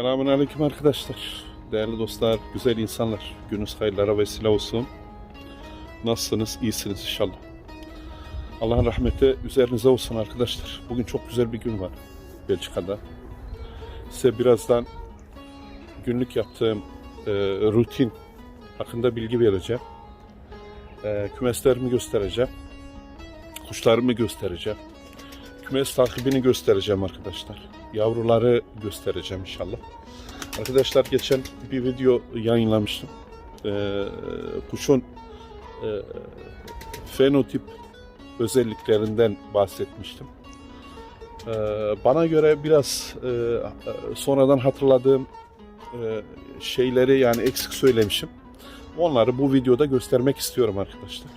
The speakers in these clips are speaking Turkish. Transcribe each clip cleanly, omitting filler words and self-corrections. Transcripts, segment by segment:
Selamünaleyküm arkadaşlar. Değerli dostlar, güzel insanlar. Gününüz hayırlara vesile olsun. Nasılsınız? İyisiniz inşallah. Allah'ın rahmeti üzerinize olsun arkadaşlar. Bugün çok güzel bir gün var Belçika'da. Size birazdan günlük yaptığım rutin hakkında bilgi vereceğim. Kümeslerimi göstereceğim. Kuşlarımı göstereceğim. Kümes takibini göstereceğim arkadaşlar. Yavruları göstereceğim inşallah. Arkadaşlar geçen bir video yayınlamıştım. Kuşun fenotip özelliklerinden bahsetmiştim. Bana göre biraz sonradan hatırladığım şeyleri yani eksik söylemişim. Onları bu videoda göstermek istiyorum arkadaşlar.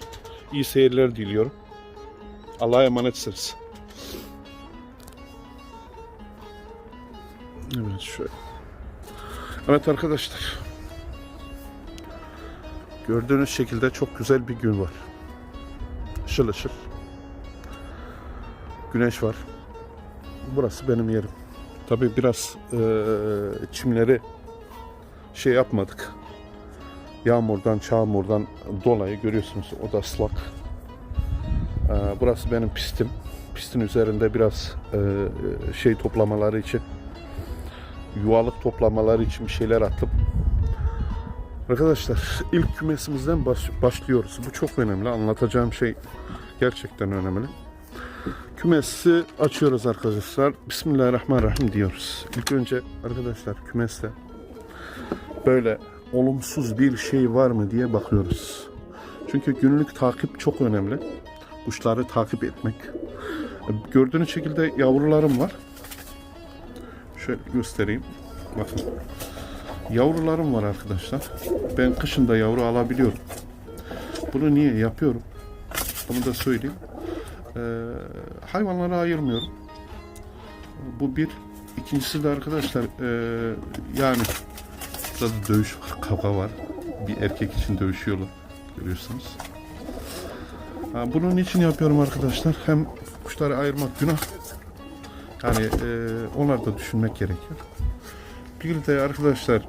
İyi seyirler diliyorum. Allah'a emanetsiniz. Evet şöyle. Evet arkadaşlar. Gördüğünüz şekilde çok güzel bir gün var. Işıl ışıl. Güneş var. Burası benim yerim. Tabii biraz çimleri şey yapmadık. Yağmurdan, çamurdan dolayı görüyorsunuz o da ıslak. Burası benim pistim. Pistin üzerinde biraz şey toplamaları için, yuvalık toplamaları için bir şeyler attım. Arkadaşlar ilk kümesimizden başlıyoruz. Bu çok önemli. Anlatacağım şey gerçekten önemli. Kümesi açıyoruz arkadaşlar. Bismillahirrahmanirrahim diyoruz. İlk önce arkadaşlar kümeste böyle olumsuz bir şey var mı diye bakıyoruz. Çünkü günlük takip çok önemli. Kuşları takip etmek. Gördüğünüz şekilde yavrularım var. Şöyle göstereyim. Bakın. Yavrularım var arkadaşlar. Ben kışın da yavru alabiliyorum. Bunu niye yapıyorum? Bunu da söyleyeyim. Hayvanlara ayırmıyorum. Bu bir. İkincisi de arkadaşlar yani burada dövüş var, kavga var. Bir erkek için dövüşüyorlar. Görüyorsunuz. Bunun için yapıyorum arkadaşlar. Hem kuşları ayırmak günah. Yani onları da düşünmek gerekiyor. Bir de arkadaşlar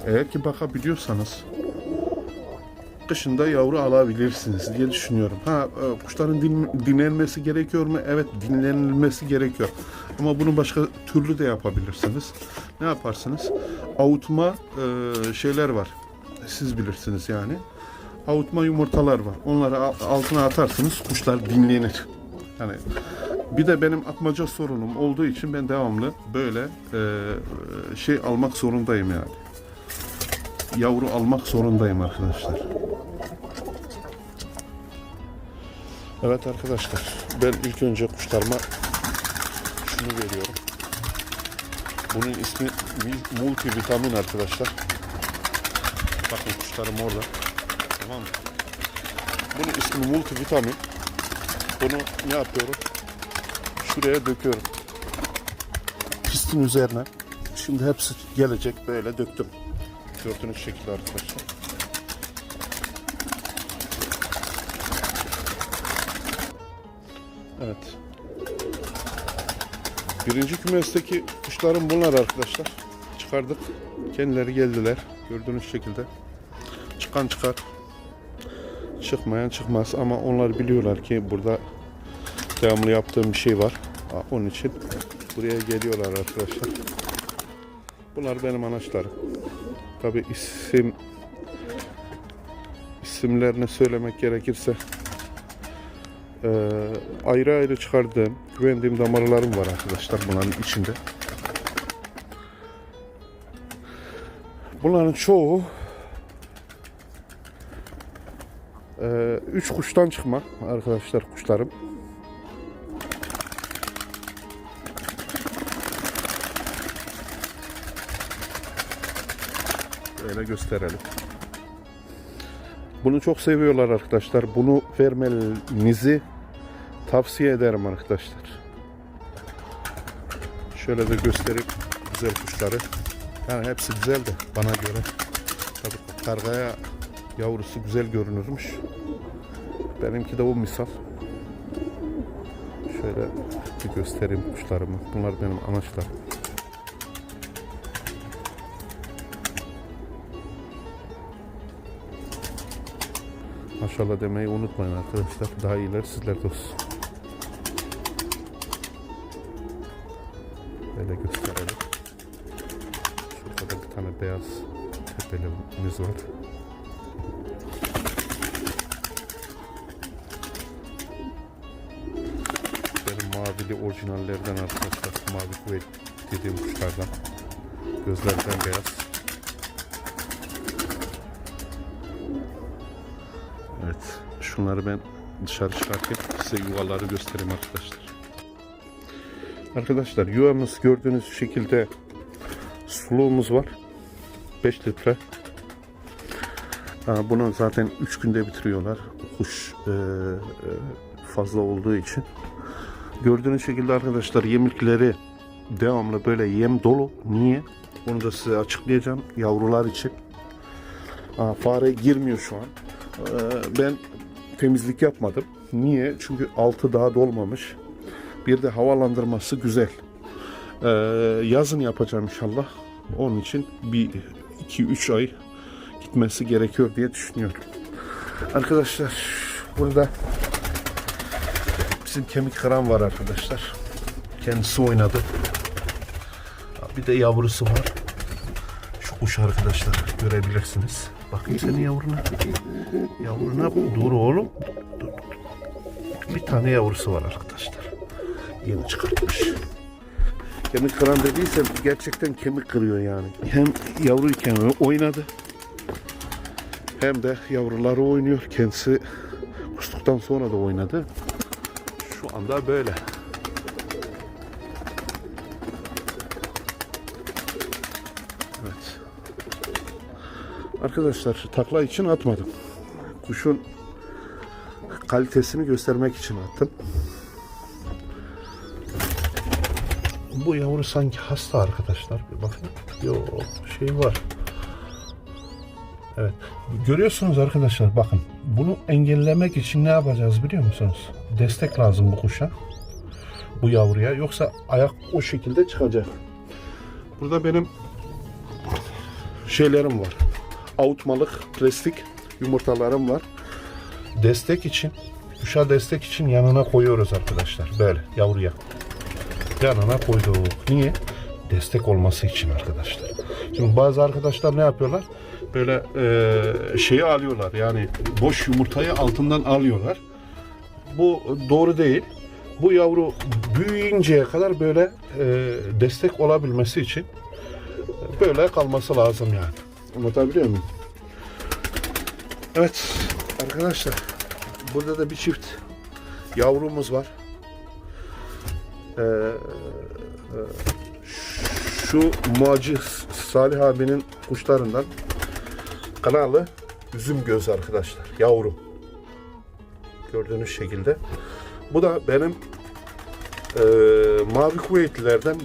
eğer ki bakabiliyorsanız kışında yavru alabilirsiniz diye düşünüyorum. Kuşların dinlenmesi gerekiyor mu? Evet, dinlenilmesi gerekiyor. Ama bunu başka türlü de yapabilirsiniz. Ne yaparsınız? Avutma şeyler var. Siz bilirsiniz yani. Avutma yumurtalar var. Onları altına atarsınız. Kuşlar dinlenir. Yani bir de benim atmaca sorunum olduğu için ben devamlı böyle şey almak zorundayım yani. Yavru almak zorundayım arkadaşlar. Evet arkadaşlar, ben ilk önce kuşlarıma şunu veriyorum. Bunun ismi multivitamin arkadaşlar. Bakın kuşlarım orada. Tamam mı? Bunun ismi multivitamin. Bunu ne yapıyorum? Şuraya döküyorum. Pistin üzerine. Şimdi hepsi gelecek, böyle döktüm. Gördüğünüz şekilde arkadaşlar. Evet. Birinci kümesteki kuşlarım bunlar arkadaşlar. Çıkardık. Kendileri geldiler. Gördüğünüz şekilde. Çıkan çıkar. Çıkmayan çıkmaz ama onlar biliyorlar ki burada devamlı yaptığım bir şey var. Onun için buraya geliyorlar arkadaşlar. Bunlar benim anaçlarım. Tabi isimlerini söylemek gerekirse ayrı ayrı çıkardığım, güvendiğim damarlarım var arkadaşlar bunların içinde. Bunların çoğu 3 kuştan çıkma arkadaşlar kuşlarım. Böyle gösterelim. Bunu çok seviyorlar arkadaşlar. Bunu vermenizi tavsiye ederim arkadaşlar. Şöyle de göstereyim güzel kuşları. Yani hepsi güzel de bana göre. Tabii kargaya yavrusu güzel görünürmüş. Benimki de o misal. Şöyle bir göstereyim kuşlarımı. Bunlar benim anaçlarım. Maşallah demeyi unutmayın arkadaşlar. Daha iyiler sizlerde olsun. Böyle gösterelim. Şurada da bir tane beyaz tepelimiz var. Benim mavili orijinallerden arkadaşlar. Mavi kuvvet dediğim kuşlardan. Gözlerden beyaz. Evet. Şunları ben dışarı çıkartayım. Size yuvaları göstereyim arkadaşlar. Arkadaşlar yuvamız gördüğünüz şekilde suluğumuz var. 5 litre. Bunu zaten 3 günde bitiriyorlar. Kuş fazla olduğu için. Gördüğünüz şekilde arkadaşlar yemlikleri devamlı böyle yem dolu. Niye? Onu da size açıklayacağım. Yavrular için. Fare girmiyor şu an. Ben temizlik yapmadım. Niye? Çünkü altı daha dolmamış. Bir de havalandırması güzel. Yazın yapacağım inşallah. Onun için bir 2-3 ay gitmesi gerekiyor diye düşünüyorum. Arkadaşlar burada bizim kemik kıran var arkadaşlar. Kendisi oynadı. Bir de yavrusu var. Şu kuş arkadaşlar görebilirsiniz. Bakın senin yavruna. Yavruna dur oğlum. Dur. Bir tane yavrusu var arkadaşlar. Yeni çıkartmış. Kemik kıran dediysem gerçekten kemik kırıyor yani. Hem yavruyken oynadı. Hem de yavruları oynuyor. Kendisi kustuktan sonra da oynadı. Şu anda böyle. Evet. Arkadaşlar takla için atmadım. Kuşun kalitesini göstermek için attım. Bu yavru sanki hasta arkadaşlar. Bir bakın. Yok şey var. Evet. Görüyorsunuz arkadaşlar bakın. Bunu engellemek için ne yapacağız biliyor musunuz? Destek lazım bu kuşa. Bu yavruya. Yoksa ayak o şekilde çıkacak. Burada benim şeylerim var. Avutmalık plastik yumurtalarım var. Destek için, kuşa destek için yanına koyuyoruz arkadaşlar. Böyle yavruya. Yanına koyduk. Niye? Destek olması için arkadaşlar. Şimdi bazı arkadaşlar ne yapıyorlar? Böyle şeyi alıyorlar. Yani boş yumurtayı altından alıyorlar. Bu doğru değil. Bu yavru büyüyünceye kadar böyle destek olabilmesi için böyle kalması lazım yani. Anlatabiliyor muyum? Evet arkadaşlar. Burada da bir çift yavrumuz var. Şu muaciz Salih abinin kuşlarından kanalı üzüm göz arkadaşlar. Yavru. Gördüğünüz şekilde. Bu da benim mavi kuvvetlilerden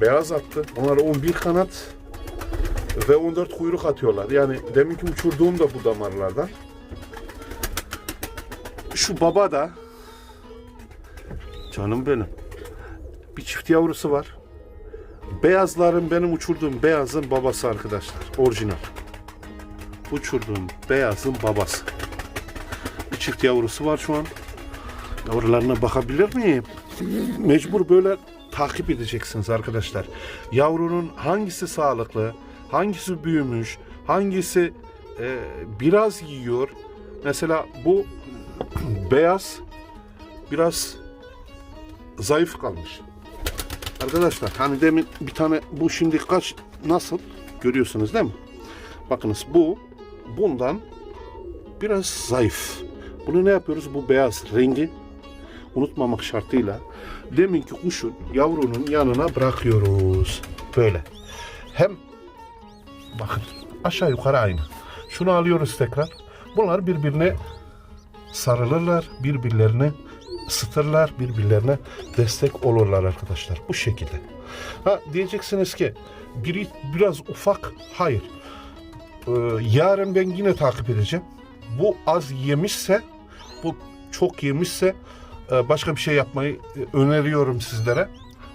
beyaz attı. Onlar 11 kanat ve 14 kuyruk atıyorlar. Yani deminki uçurduğum da bu damarlardan. Şu baba da canım benim. Bir çift yavrusu var. Beyazların benim uçurduğum beyazın babası arkadaşlar. Orijinal. Uçurduğum beyazın babası. Bir çift yavrusu var şu an. Yavrularına bakabilir miyim? Mecbur böyle takip edeceksiniz arkadaşlar. Yavrunun hangisi sağlıklı, hangisi büyümüş, hangisi biraz yiyor. Mesela bu beyaz biraz zayıf kalmış. Arkadaşlar hani demin bir tane bu şimdi kaç nasıl görüyorsunuz değil mi? Bakınız bu bundan biraz zayıf. Bunu ne yapıyoruz? Bu beyaz rengi unutmamak şartıyla deminki kuşun yavrunun yanına bırakıyoruz. Böyle. Hem bakın aşağı yukarı aynı. Şunu alıyoruz tekrar. Bunlar birbirine sarılırlar, birbirlerine ısıtırlar, birbirlerine destek olurlar arkadaşlar. Bu şekilde. Ha diyeceksiniz ki biri biraz ufak. Hayır. Yarın ben yine takip edeceğim. Bu az yemişse, bu çok yemişse başka bir şey yapmayı öneriyorum sizlere.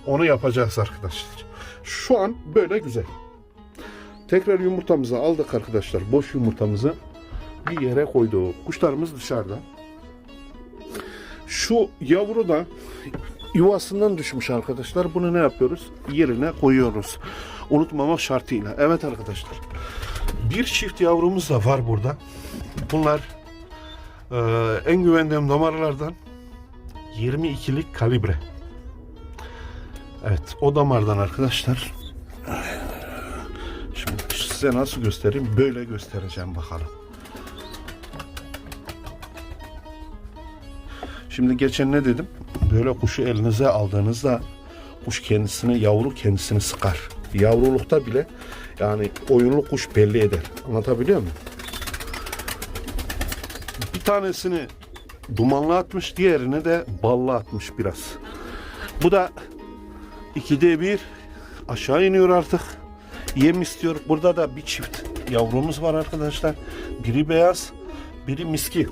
Onu yapacağız arkadaşlar. Şu an böyle güzel. Tekrar yumurtamızı aldık arkadaşlar. Boş yumurtamızı bir yere koyduk. Kuşlarımız dışarıda. Şu yavru da yuvasından düşmüş arkadaşlar. Bunu ne yapıyoruz? Yerine koyuyoruz. Unutmamak şartıyla. Evet arkadaşlar. Bir çift yavrumuz da var burada. Bunlar en güvendiğim damarlardan 22'lik kalibre. Evet, o damardan arkadaşlar. Şimdi size nasıl göstereyim? Böyle göstereceğim bakalım. Şimdi geçen ne dedim? Böyle kuşu elinize aldığınızda kuş kendisini, yavru kendisini sıkar. Yavrulukta bile yani oyunlu kuş belli eder. Anlatabiliyor muyum? Bir tanesini dumanlı atmış, diğerini de ballı atmış biraz. Bu da 2'de 1 aşağı iniyor artık. Yem istiyor. Burada da bir çift yavrumuz var arkadaşlar. Biri beyaz, biri miski.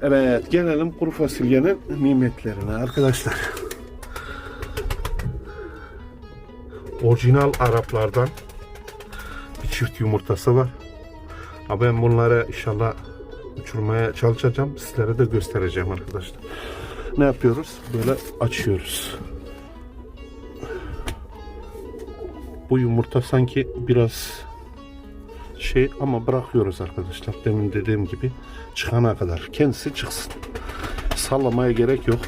Evet, gelelim kuru fasulyenin nimetlerine arkadaşlar. Orijinal Araplardan bir çift yumurtası var. Ha, ben bunları inşallah uçurmaya çalışacağım. Sizlere de göstereceğim arkadaşlar. Ne yapıyoruz? Böyle açıyoruz. Bu yumurta sanki biraz şey ama bırakıyoruz arkadaşlar. Demin dediğim gibi çıkana kadar. Kendisi çıksın. Sallamaya gerek yok.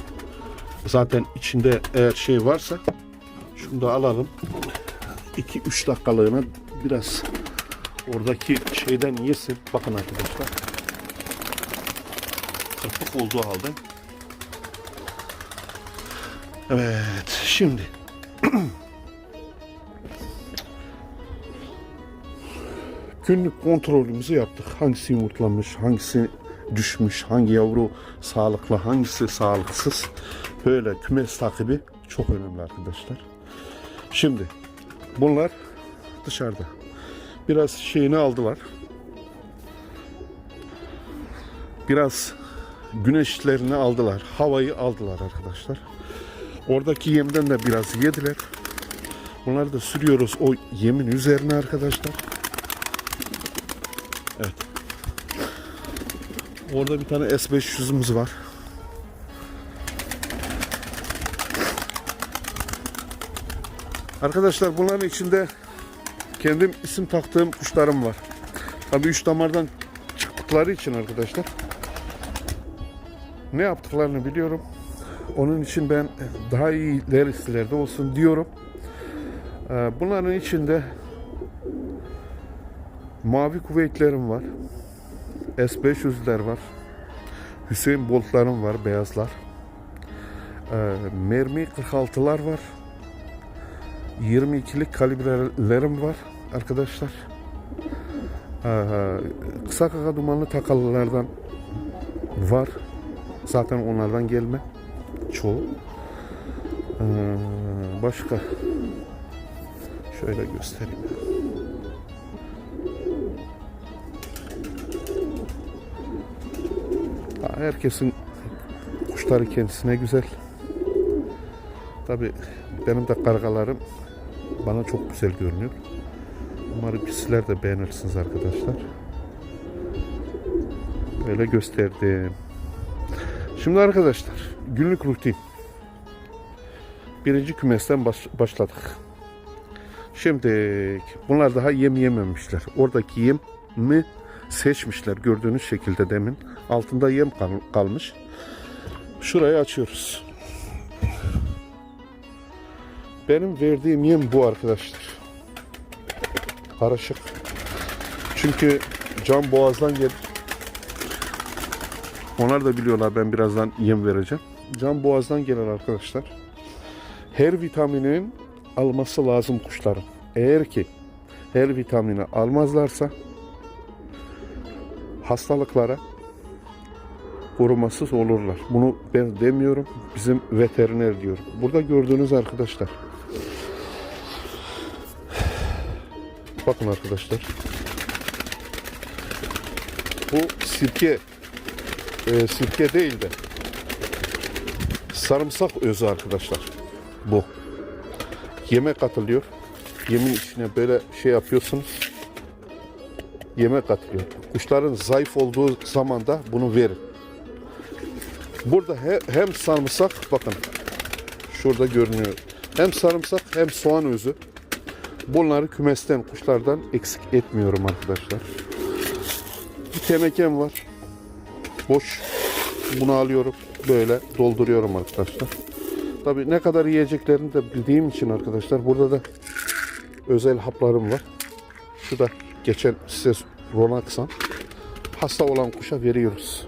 Zaten içinde eğer şey varsa şunu da alalım. 2-3 dakikalığına biraz oradaki şeyden yesin. Bakın arkadaşlar. Kırpık olduğu halde. Evet. Şimdi günlük kontrolümüzü yaptık. Hangisi yumurtlamış, hangisi düşmüş, hangi yavru sağlıklı, hangisi sağlıksız. Böyle kümes takibi çok önemli arkadaşlar. Şimdi bunlar dışarıda. Biraz şeyini aldılar. Biraz güneşlerini aldılar. Havayı aldılar arkadaşlar. Oradaki yemden de biraz yediler. Bunları da sürüyoruz o yemin üzerine arkadaşlar. Evet. Orada bir tane S500'ümüz var. Arkadaşlar bunların içinde kendim isim taktığım kuşlarım var. Tabii 3 damardan çıktıkları için arkadaşlar ne yaptıklarını biliyorum. Onun için ben daha iyiler listelerde olsun diyorum. Bunların içinde mavi kuvvetlerim var. S500'ler var. Hüseyin Bolt'larım var, beyazlar. Mermi 46'lar var. 22'lik kalibrelerim var arkadaşlar. Kısa kaka dumanlı takalılardan var. Zaten onlardan gelme çoğu. Başka şöyle göstereyim. Herkesin kuşları kendisine güzel. Tabii benim de kargalarım bana çok güzel görünüyor. Umarım sizler de beğenirsiniz arkadaşlar. Böyle gösterdim. Şimdi arkadaşlar günlük rutin. Birinci kümesten başladık. Şimdi bunlar daha yem yememişler. Oradaki yemi seçmişler gördüğünüz şekilde demin. Altında yem kalmış. Şurayı açıyoruz. Benim verdiğim yem bu arkadaşlar. Karışık. Çünkü can boğazdan gelir. Onlar da biliyorlar ben birazdan yem vereceğim. Can boğazdan gelir arkadaşlar. Her vitaminin alması lazım kuşların. Eğer ki her vitamini almazlarsa hastalıklara korumasız olurlar. Bunu ben demiyorum. Bizim veteriner diyor. Burada gördüğünüz arkadaşlar. Bakın arkadaşlar. Bu sirke değil de sarımsak özü arkadaşlar. Bu. Yeme katılıyor. Yemin içine böyle şey yapıyorsunuz. yeme katılıyor. Kuşların zayıf olduğu zaman da bunu verin. Burada hem sarımsak, bakın şurada görünüyor. Hem sarımsak hem soğan özü. Bunları kümesten, kuşlardan eksik etmiyorum arkadaşlar. Bir tenekem var. Boş. Bunu alıyorum. Böyle dolduruyorum arkadaşlar. Tabii ne kadar yiyeceklerini de bildiğim için arkadaşlar, burada da özel haplarım var. Şu da geçen size Ronaxan. Hasta olan kuşa veriyoruz.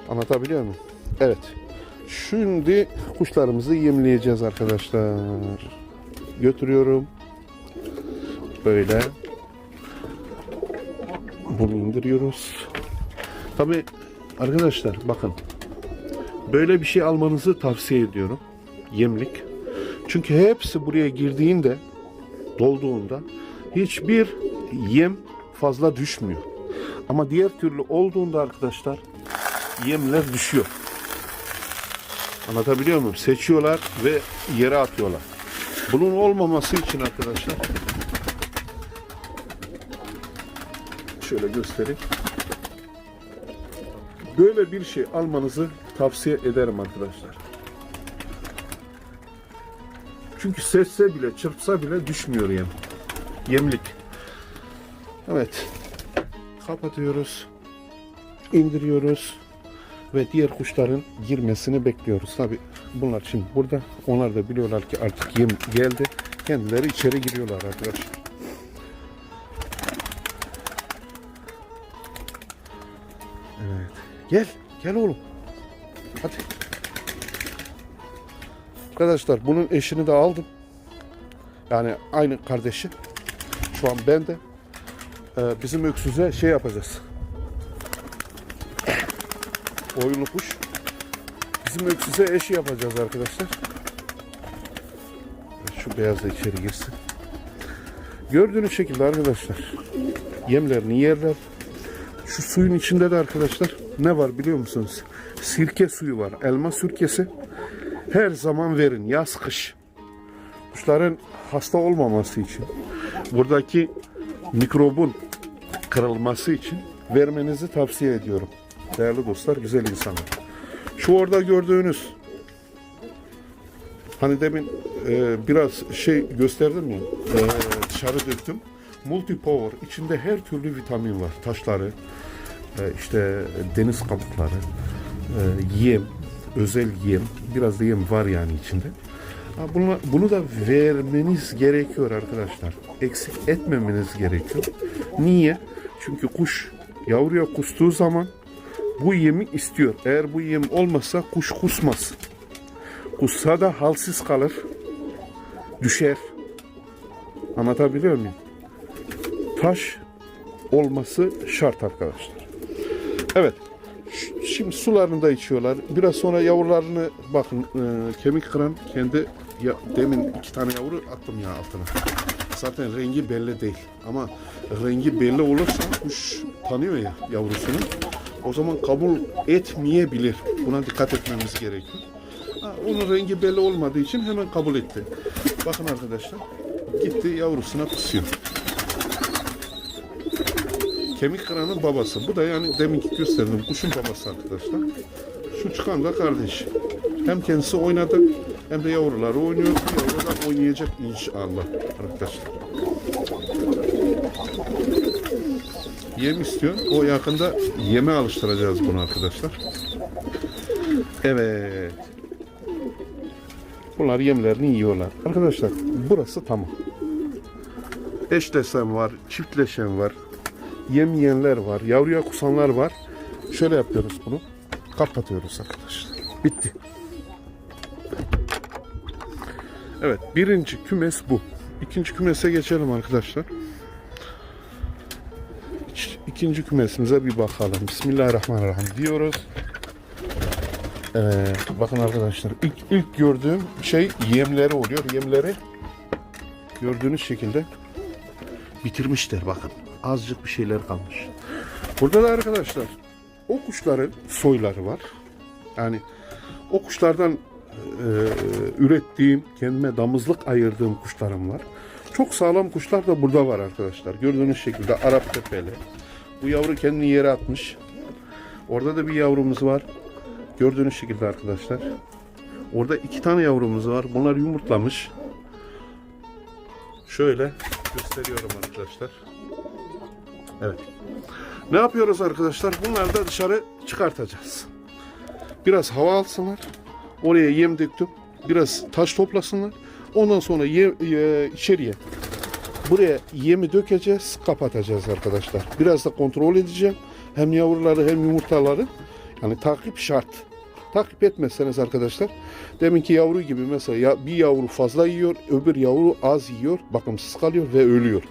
Anlatabiliyor muyum? Evet. Şimdi kuşlarımızı yemleyeceğiz arkadaşlar. Götürüyorum. Böyle. Bunu indiriyoruz. Tabii arkadaşlar bakın. Böyle bir şey almanızı tavsiye ediyorum. Yemlik. Çünkü hepsi buraya girdiğinde, dolduğunda hiçbir yem fazla düşmüyor. Ama diğer türlü olduğunda arkadaşlar yemler düşüyor. Anlatabiliyor muyum? Seçiyorlar ve yere atıyorlar. Bunun olmaması için arkadaşlar şöyle göstereyim. Böyle bir şey almanızı tavsiye ederim arkadaşlar. Çünkü sesse bile, çırpsa bile düşmüyor yem. Yemlik. Evet. Kapatıyoruz. İndiriyoruz. Ve diğer kuşların girmesini bekliyoruz. Tabi bunlar şimdi burada. Onlar da biliyorlar ki artık yem geldi. Kendileri içeri giriyorlar arkadaşlar. Evet. Gel. Gel oğlum. Hadi. Arkadaşlar bunun eşini de aldım. Yani aynı kardeşi. Şu an ben de bizim öksüze şey yapacağız. Oyunlu kuş. Bizim öksüze eşi yapacağız arkadaşlar. Şu beyaz da içeri girsin. Gördüğünüz şekilde arkadaşlar yemlerini yerler. Şu suyun içinde de arkadaşlar ne var biliyor musunuz? Sirke suyu var. Elma sirkesi. Her zaman verin. Yaz kış. Kuşların hasta olmaması için, buradaki mikrobun kırılması için vermenizi tavsiye ediyorum. Değerli dostlar, güzel insanlar. Şu orada gördüğünüz, hani demin biraz şey gösterdim ya, dışarı döktüm. Multi Power, içinde her türlü vitamin var. Taşları, işte deniz kabukları, yem, özel yem, biraz da yem var yani içinde. Bunu da vermeniz gerekiyor arkadaşlar. Eksik etmemeniz gerekiyor. Niye? Çünkü kuş yavruya kustuğu zaman bu yemi istiyor. Eğer bu yem olmazsa kuş kusmaz. Kussa da halsiz kalır. Düşer. Anlatabiliyor muyum? Taş olması şart arkadaşlar. Evet. Şimdi sularını da içiyorlar. Biraz sonra yavrularını bakın kemik kıran kendi demin 2 tane yavru attım ya altına. Zaten rengi belli değil. Ama rengi belli olursa kuş tanıyor ya yavrusunu. O zaman kabul etmeyebilir. Buna dikkat etmemiz gerekiyor. Onun rengi belli olmadığı için hemen kabul etti. Bakın arkadaşlar. Gitti yavrusuna kusuyor. Kemik kıranın babası. Bu da yani deminki gösterdim kuşun babası arkadaşlar. Şu çıkan da kardeş. Hem kendisi oynadı hem de yavruları oynuyor. Yavru da oynayacak inşallah arkadaşlar. Yem istiyor. O yakında yeme alıştıracağız bunu arkadaşlar. Evet. Bunlar yemlerini yiyorlar. Arkadaşlar burası tamam. Eşleşen var, çiftleşen var. Yem yiyenler var, yavruya kusanlar var. Şöyle yapıyoruz bunu. Kapatıyoruz arkadaşlar. Bitti. Evet, birinci kümes bu. İkinci kümese geçelim arkadaşlar. İkinci kümesimize bir bakalım. Bismillahirrahmanirrahim diyoruz. Bakın arkadaşlar ilk gördüğüm şey yemleri oluyor. Yemleri gördüğünüz şekilde bitirmişler bakın. Azıcık bir şeyler kalmış. Burada da arkadaşlar o kuşların soyları var. Yani o kuşlardan ürettiğim, kendime damızlık ayırdığım kuşlarım var. Çok sağlam kuşlar da burada var arkadaşlar. Gördüğünüz şekilde Arap tepeli, Bu yavru kendini yere atmış. Orada da bir yavrumuz var. Gördüğünüz şekilde arkadaşlar. Orada 2 tane yavrumuz var. Bunlar yumurtlamış. Şöyle gösteriyorum arkadaşlar. Evet. Ne yapıyoruz arkadaşlar? Bunları da dışarı çıkartacağız. Biraz hava alsınlar. Oraya yem döktüm. Biraz taş toplasınlar. Ondan sonra içeriye buraya yemi dökeceğiz, kapatacağız arkadaşlar. Biraz da kontrol edeceğim. Hem yavruları hem yumurtaları. Yani takip şart. Takip etmezseniz arkadaşlar, deminki yavru gibi mesela bir yavru fazla yiyor, öbür yavru az yiyor, bakımsız kalıyor ve ölüyor.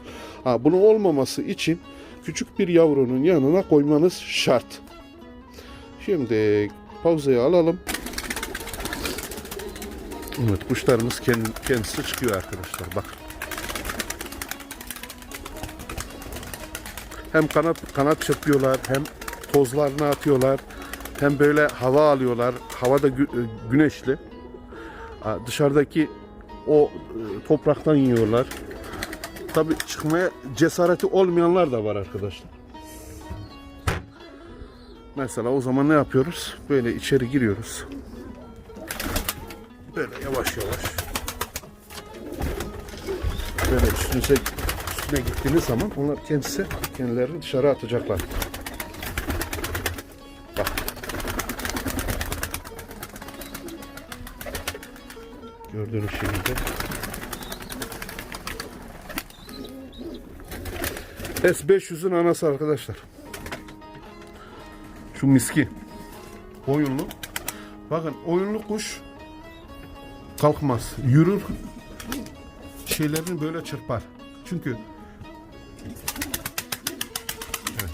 Bunun olmaması için küçük bir yavrunun yanına koymanız şart. Şimdi pauzayı alalım. Evet, kuşlarımız kendisi çıkıyor arkadaşlar. Bak. Hem kanat çırpıyorlar, hem tozlarını atıyorlar, hem böyle hava alıyorlar. Hava da güneşli. Dışarıdaki o topraktan yiyorlar. Tabii çıkmaya cesareti olmayanlar da var arkadaşlar. Mesela o zaman ne yapıyoruz? Böyle içeri giriyoruz. Böyle yavaş yavaş. Böyle üstüne gittiğiniz zaman onlar kendilerini dışarı atacaklar. Bak. Gördüğünüz şekilde. S500'ün anası arkadaşlar. Şu miski. Oyunlu. Bakın oyunlu kuş kalkmaz. Yürür. Şeylerini böyle çırpar. Çünkü evet.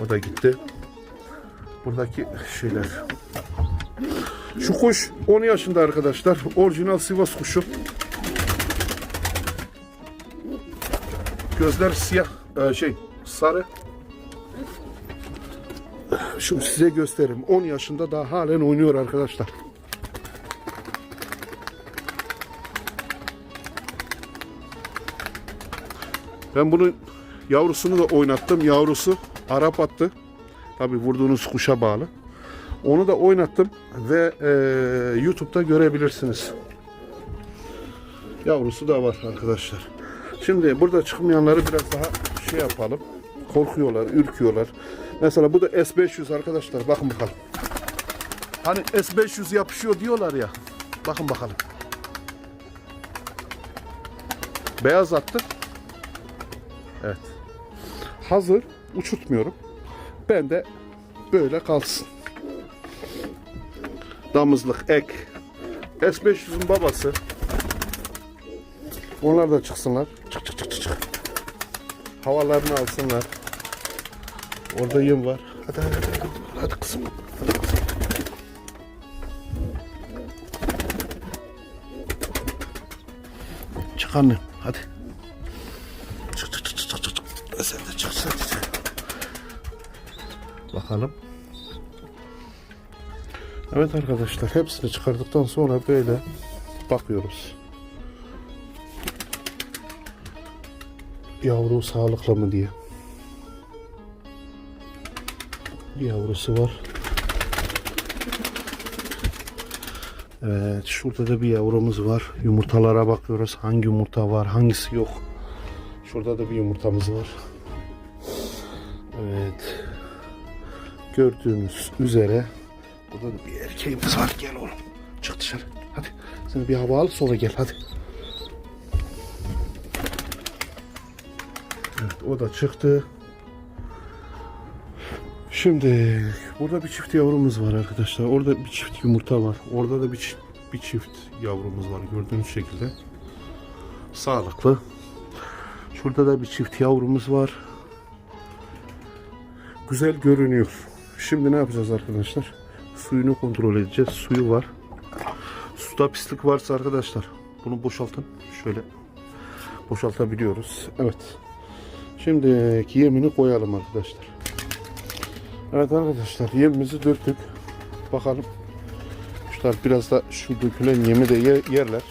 O da gitti. Buradaki şeyler. Şu kuş 10 yaşında arkadaşlar. Orijinal Sivas kuşu. Gözler siyah, sarı. Şu size göstereyim. 10 yaşında daha halen oynuyor arkadaşlar. Ben bunun yavrusunu da oynattım. Yavrusu Arap attı. Tabii vurduğunuz kuşa bağlı. Onu da oynattım ve YouTube'da görebilirsiniz. Yavrusu da var arkadaşlar. Şimdi burada çıkmayanları biraz daha şey yapalım. Korkuyorlar, ürküyorlar. Mesela bu da S500 arkadaşlar. Bakın bakalım. Hani S500 yapışıyor diyorlar ya. Bakın bakalım. Beyaz attı. Evet. Hazır. Uçurtmuyorum. Ben de böyle kalsın. Damızlık ek. S500'ün babası. Onlar da çıksınlar. Çık çık çık çık. Havalarını alsınlar. Orada yem var. Hadi hadi hadi. Hadi kızım. Hadi kızım. Çık annem. Hadi. Çık çık çık çık çık. Sen de çık sen de. Bakalım. Evet arkadaşlar, hepsini çıkardıktan sonra böyle bakıyoruz. Yavru sağlıklı mı diye. Bir yavrusu var. Evet, şurada da bir yavrumuz var. Yumurtalara bakıyoruz. Hangi yumurta var, hangisi yok. Şurada da bir yumurtamız var. Evet. Gördüğünüz üzere burada da bir erkeğimiz var. Gel oğlum. Çık dışarı. Hadi. Sen bir hava al, sonra gel hadi. Evet, o da çıktı. Şimdi burada bir çift yavrumuz var arkadaşlar. Orada bir çift yumurta var. Orada da bir çift yavrumuz var. Gördüğünüz şekilde. Sağlıklı. Şurada da bir çift yavrumuz var. Güzel görünüyor. Şimdi ne yapacağız arkadaşlar? Suyunu kontrol edeceğiz. Suyu var. Suda pislik varsa arkadaşlar bunu boşaltın. Şöyle boşaltabiliyoruz. Evet. Şimdi yemini koyalım arkadaşlar. Evet arkadaşlar, yemimizi döktük. Bakalım. Kuşlar biraz da şu dökülen yemi de yerler.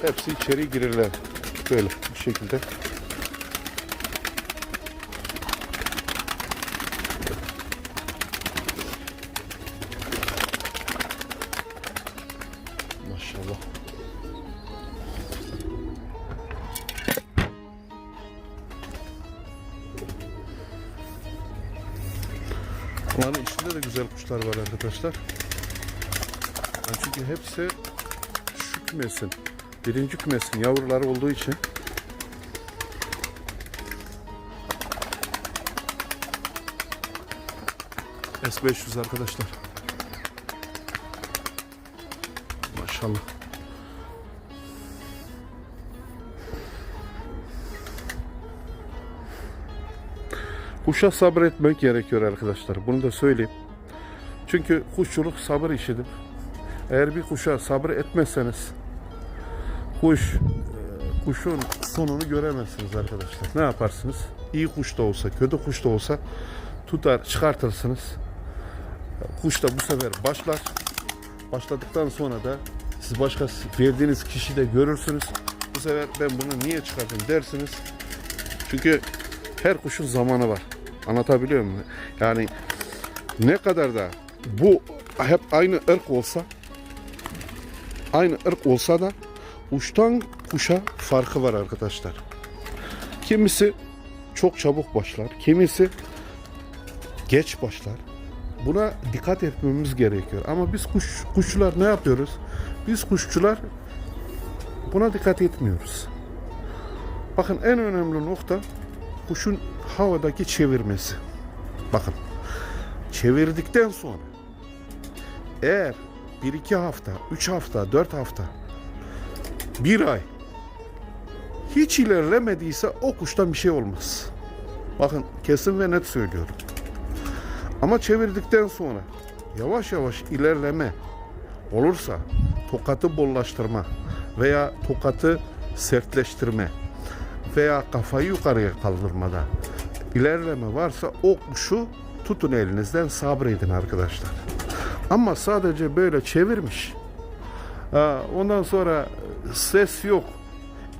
Hepsi içeri girirler. Böyle bu şekilde. Bunların içinde de güzel kuşlar var arkadaşlar. Yani çünkü hepsi şu kümesin, birinci kümesin yavruları olduğu için S500 arkadaşlar. Maşallah. Kuşa sabretmek gerekiyor arkadaşlar. Bunu da söyleyeyim. Çünkü kuşçuluk sabır işidir. Eğer bir kuşa sabır etmezseniz kuşun sonunu göremezsiniz arkadaşlar. Ne yaparsınız? İyi kuş da olsa, kötü kuş da olsa tutar, çıkartırsınız. Kuş da bu sefer başlar. Başladıktan sonra da siz başka verdiğiniz kişi de görürsünüz. Bu sefer ben bunu niye çıkardım dersiniz. Çünkü her kuşun zamanı var. Anlatabiliyor muyum? Yani ne kadar da bu hep aynı ırk olsa da kuştan kuşa farkı var arkadaşlar. Kimisi çok çabuk başlar, kimisi geç başlar. Buna dikkat etmemiz gerekiyor. Ama biz kuşçular ne yapıyoruz? Biz kuşçular buna dikkat etmiyoruz. Bakın en önemli nokta kuşun havadaki çevirmesi. Bakın çevirdikten sonra eğer 1-2 hafta, 3 hafta, 4 hafta, 1 ay hiç ilerlemediyse o kuştan bir şey olmaz. Bakın kesin ve net söylüyorum. Ama çevirdikten sonra yavaş yavaş ilerleme olursa, tokatı bollaştırma veya tokatı sertleştirme veya kafayı yukarıya kaldırmada ilerleme varsa o kuşu tutun elinizden, sabredin arkadaşlar. Ama sadece böyle çevirmiş, ondan sonra ses yok,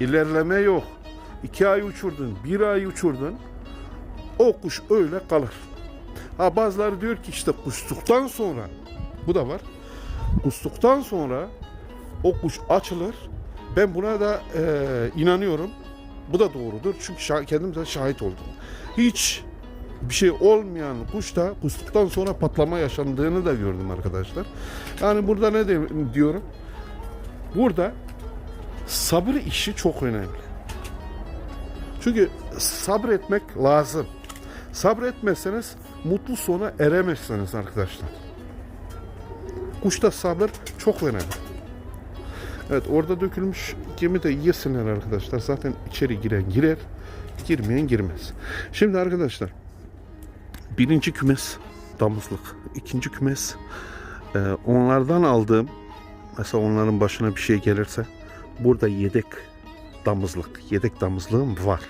ilerleme yok, 2 ay uçurdun, 1 ay uçurdun, o kuş öyle kalır. Bazıları diyor ki işte kustuktan sonra, bu da var, kustuktan sonra o kuş açılır. Ben buna da inanıyorum. Bu da doğrudur. Çünkü kendim de şahit oldum. Hiç bir şey olmayan kuşta kustuktan sonra patlama yaşandığını da gördüm arkadaşlar. Yani burada ne diyorum? Burada sabır işi çok önemli. Çünkü sabretmek lazım. Sabretmezseniz mutlu sona eremezsiniz arkadaşlar. Kuşta sabır çok önemli. Evet, orada dökülmüş gemi de yesinler arkadaşlar. Zaten içeri giren girer, girmeyen girmez. Şimdi arkadaşlar, birinci kümes damızlık, ikinci kümes onlardan aldığım, mesela onların başına bir şey gelirse burada yedek damızlığım var.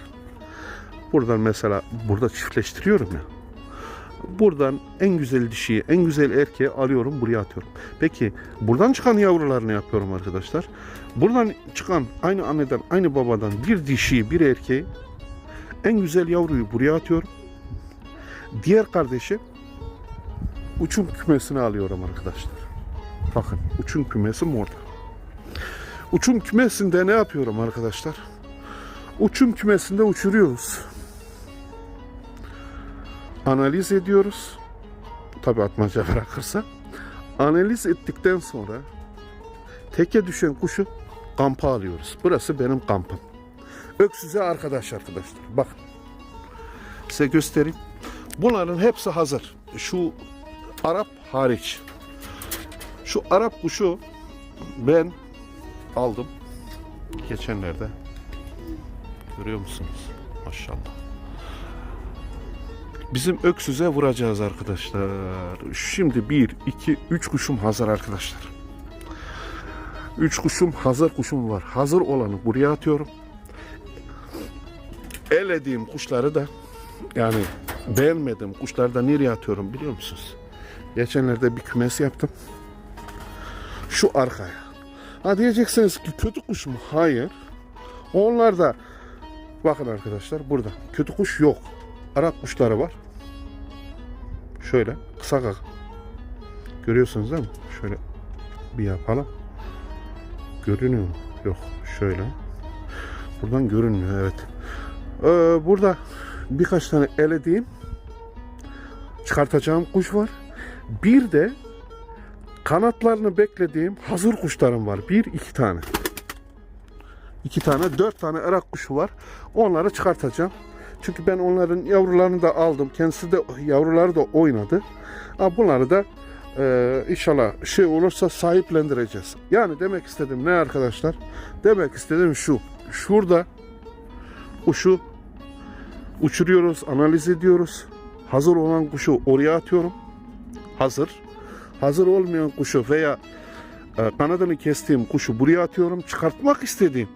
Buradan mesela burada çiftleştiriyorum ya. Buradan en güzel dişiyi, en güzel erkeği alıyorum, buraya atıyorum. Peki buradan çıkan yavrularını yapıyorum arkadaşlar. Buradan çıkan aynı anneden, aynı babadan bir dişiyi, bir erkeği, en güzel yavruyu buraya atıyorum. Diğer kardeşi uçum kümesine alıyorum arkadaşlar. Bakın uçum kümesim orada. Uçum kümesinde ne yapıyorum arkadaşlar? Uçum kümesinde uçuruyoruz. Analiz ediyoruz. Tabi atmaca bırakırsa. Analiz ettikten sonra teke düşen kuşu kampa alıyoruz. Burası benim kampım. Öksüze arkadaşlar. Bakın. Size göstereyim. Bunların hepsi hazır. Şu Arap hariç. Şu Arap kuşu ben aldım. Geçenlerde. Görüyor musunuz? Maşallah. Bizim öksüze vuracağız arkadaşlar. Şimdi 1, 2, 3 kuşum hazır arkadaşlar. 3 kuşum hazır kuşum var. Hazır olanı buraya atıyorum. Elediğim kuşları da, yani beğenmediğim kuşları da nereye atıyorum biliyor musunuz? Geçenlerde bir kümes yaptım. Şu arkaya. Diyeceksiniz ki kötü kuş mu? Hayır. Onlar da bakın arkadaşlar, burada kötü kuş yok. Arap kuşları var. Şöyle kısa kaka. Görüyorsunuz değil mi? Şöyle bir yapalım. Görünüyor mu? Yok. Şöyle. Buradan görünmüyor. Evet. Burada birkaç tane elediğim çıkartacağım kuş var. Bir de kanatlarını beklediğim hazır kuşlarım var. 1-2 tane. 2 tane, 4 tane erak kuşu var. Onları çıkartacağım. Çünkü ben onların yavrularını da aldım. Kendisi de yavruları da oynadı. Bunları da inşallah şey olursa sahiplendireceğiz. Yani demek istediğim ne arkadaşlar? Demek istediğim şu. Şurada kuşu uçuruyoruz, analiz ediyoruz. Hazır olan kuşu oraya atıyorum. Hazır olmayan kuşu veya kanadını kestiğim kuşu buraya atıyorum. Çıkartmak istediğim,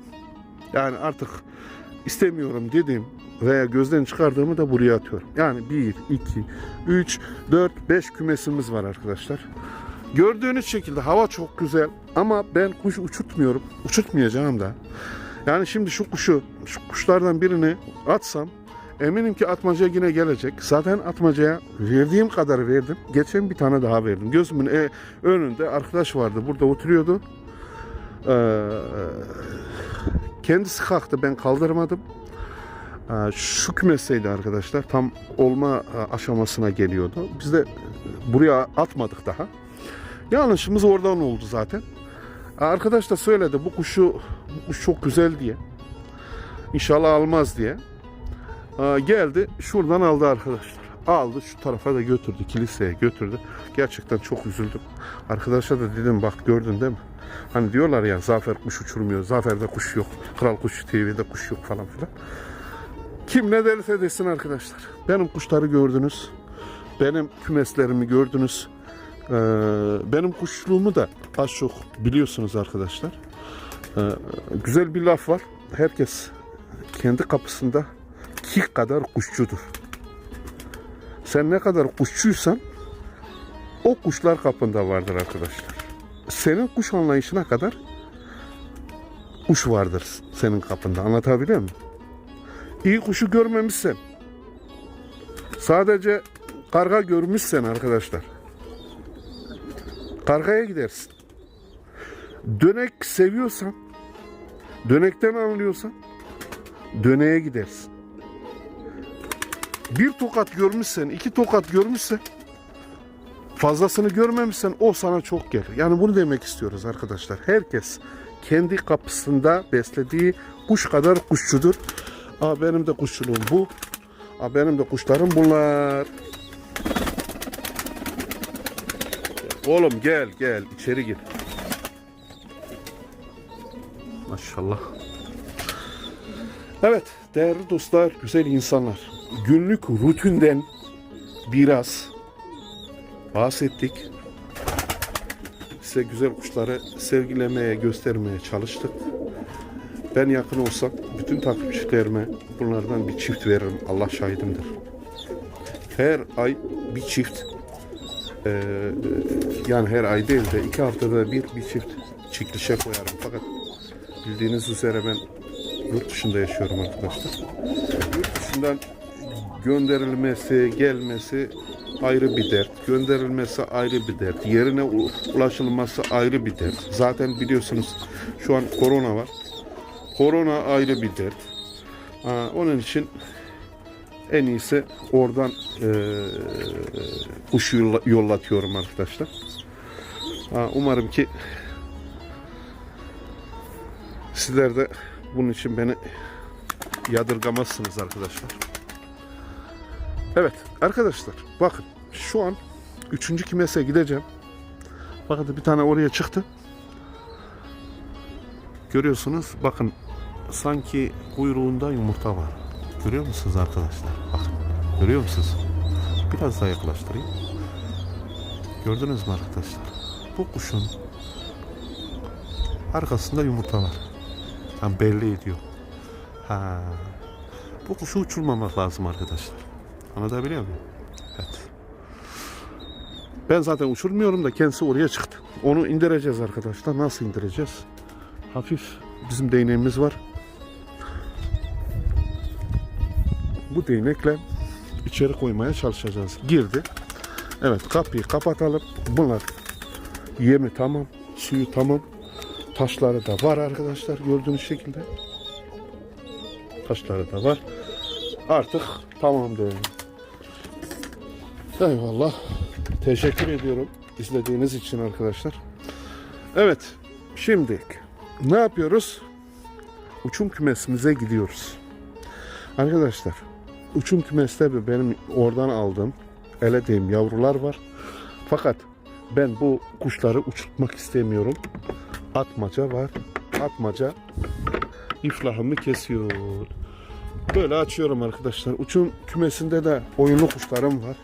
yani artık istemiyorum dediğim veya gözden çıkardığımı da buraya atıyorum. Yani 1, 2, 3, 4, 5 kümesimiz var arkadaşlar. Gördüğünüz şekilde hava çok güzel ama ben kuş uçurtmuyorum. Uçurtmayacağım da. Yani şimdi şu kuşlardan birini atsam eminim ki atmaca yine gelecek. Zaten atmacaya verdiğim kadar verdim. Geçen bir tane daha verdim. Gözümün önünde arkadaş vardı. Burada oturuyordu. Kendisi kalktı. Ben kaldırmadım. Şu kümesteydi arkadaşlar. Tam olma aşamasına geliyordu. Biz de buraya atmadık daha. Yanlışımız oradan oldu zaten. Arkadaş da söyledi bu kuş çok güzel diye. İnşallah almaz diye. Geldi şuradan aldı arkadaşlar. Aldı şu tarafa da götürdü. Kiliseye götürdü. Gerçekten çok üzüldüm. Arkadaşa da dedim bak gördün değil mi? Hani diyorlar ya Zafer kuş uçurmuyor. Zafer'de kuş yok. Kral Kuş TV'de kuş yok falan filan. Kim ne derse desin arkadaşlar. Benim kuşları gördünüz. Benim kümeslerimi gördünüz. Benim kuşluğumu da az çok biliyorsunuz arkadaşlar. Güzel bir laf var. Herkes kendi kapısında ki kadar kuşçudur. Sen ne kadar kuşçuysan o kuşlar kapında vardır arkadaşlar. Senin kuş anlayışına kadar kuş vardır senin kapında. Anlatabiliyor muyum? İyi kuşu görmemişsen, sadece karga görmüşsen arkadaşlar, kargaya gidersin. Dönek seviyorsan, dönekten anlıyorsan, döneğe gidersin. Bir tokat görmüşsen, 2 tokat görmüşsen, fazlasını görmemişsen o sana çok gelir. Yani bunu demek istiyoruz arkadaşlar. Herkes kendi kapısında beslediği kuş kadar kuşçudur. Benim de kuşçuluğum bu. Benim de kuşlarım bunlar. Oğlum gel içeri gir. Maşallah. Evet değerli dostlar, güzel insanlar. Günlük rutinden biraz bahsettik. Size güzel kuşları sevgilemeye, göstermeye çalıştık. Ben yakın olsam bütün takipçilerime bunlardan bir çift veririm. Allah şahidimdir. Her ay bir çift, yani her ay değil de 2 haftada bir çift çiklişe koyarım. Fakat bildiğiniz üzere ben yurt dışında yaşıyorum arkadaşlar. Yurt dışından gönderilmesi, gelmesi ayrı bir dert. Gönderilmesi ayrı bir dert. Yerine ulaşılması ayrı bir dert. Zaten biliyorsunuz şu an korona var. Korona ayrı bir dert. Onun için en iyisi oradan kuş yollatıyorum arkadaşlar. Umarım ki sizler de bunun için beni yadırgamazsınız arkadaşlar. Evet arkadaşlar bakın şu an 3. kümese gideceğim. Bakın bir tane oraya çıktı. Görüyorsunuz bakın sanki kuyruğunda yumurta var. Görüyor musunuz arkadaşlar? Bakın görüyor musunuz? Biraz daha yaklaştırayım. Gördünüz mü arkadaşlar? Bu kuşun arkasında yumurta var. Yani belli ediyor. Bu kuşu uçurmamak lazım arkadaşlar. Anlatabiliyor muyum? Evet. Ben zaten uçurmuyorum da kendisi oraya çıktı. Onu indireceğiz arkadaşlar. Nasıl indireceğiz? Hafif bizim değneğimiz var. Bu değnekle içeri koymaya çalışacağız. Girdi. Evet kapıyı kapatalım. Bunlar yemi tamam. Suyu tamam. Taşları da var arkadaşlar. Gördüğünüz şekilde. Taşları da var. Artık tamam diyorum. Eyvallah. Teşekkür ediyorum izlediğiniz için arkadaşlar. Evet, şimdi ne yapıyoruz? Uçum kümesimize gidiyoruz. Arkadaşlar, uçum kümeste benim oradan aldığım elediğim yavrular var. Fakat ben bu kuşları uçurtmak istemiyorum. Atmaca var. Atmaca iflahımı kesiyor. Böyle açıyorum arkadaşlar. Uçum kümesinde de oyunlu kuşlarım var.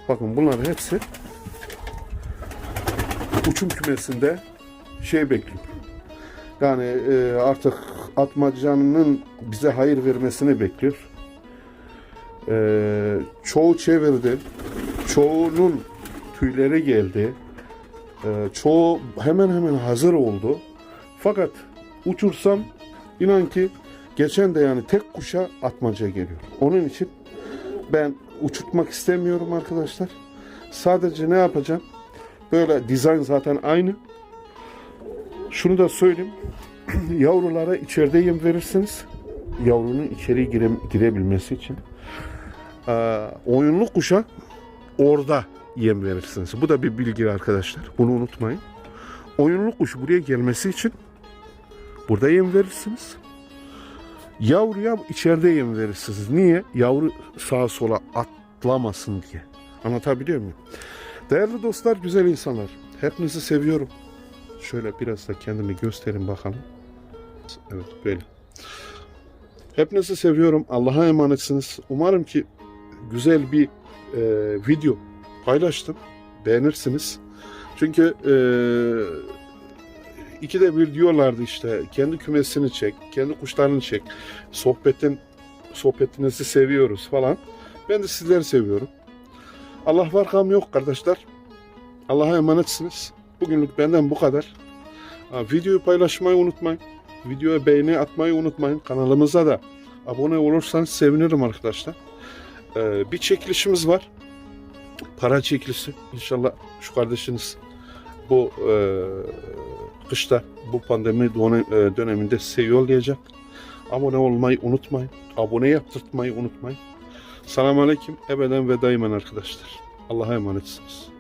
Bakın bunların hepsi uçum kümesinde bekliyor. Yani artık atmacanın bize hayır vermesini bekliyor. Çoğu çevirdi. Çoğunun tüyleri geldi. Çoğu hemen hemen hazır oldu. Fakat uçursam inan ki geçen de yani tek kuşa atmaca geliyor. Onun için ben uçurtmak istemiyorum arkadaşlar. Sadece ne yapacağım? Böyle dizayn zaten aynı. Şunu da söyleyeyim. Yavrulara içeride yem verirsiniz. Yavrunun içeri girebilmesi için. Oyunlu kuşa orada yem verirsiniz. Bu da bir bilgi arkadaşlar. Bunu unutmayın. Oyunlu kuş buraya gelmesi için burada yem verirsiniz. Yavruya içeride yem verirsiniz. Niye? Yavru sağa sola atlamasın diye. Anlatabiliyor muyum? Değerli dostlar, güzel insanlar. Hepinizi seviyorum. Şöyle biraz da kendimi gösterin bakalım. Evet, böyle. Hepinizi seviyorum. Allah'a emanetsiniz. Umarım ki güzel bir video paylaştım. Beğenirsiniz. Çünkü ikide bir diyorlardı işte kendi kümesini çek, kendi kuşlarını çek. Sohbetinizi seviyoruz falan. Ben de sizleri seviyorum. Allah var kam yok kardeşler. Allah'a emanetsiniz. Bugünlük benden bu kadar. Videoyu paylaşmayı unutmayın. Videoya beğeni atmayı unutmayın. Kanalımıza da abone olursanız sevinirim arkadaşlar. Bir çekilişimiz var. Para çekilişi. İnşallah şu kardeşiniz bu kışta, bu pandemi döneminde size yollayacak. Abone olmayı unutmayın. Abone yaptırtmayı unutmayın. Selamun Aleyküm. Ebeden ve daimen arkadaşlar. Allah'a emanetsiniz.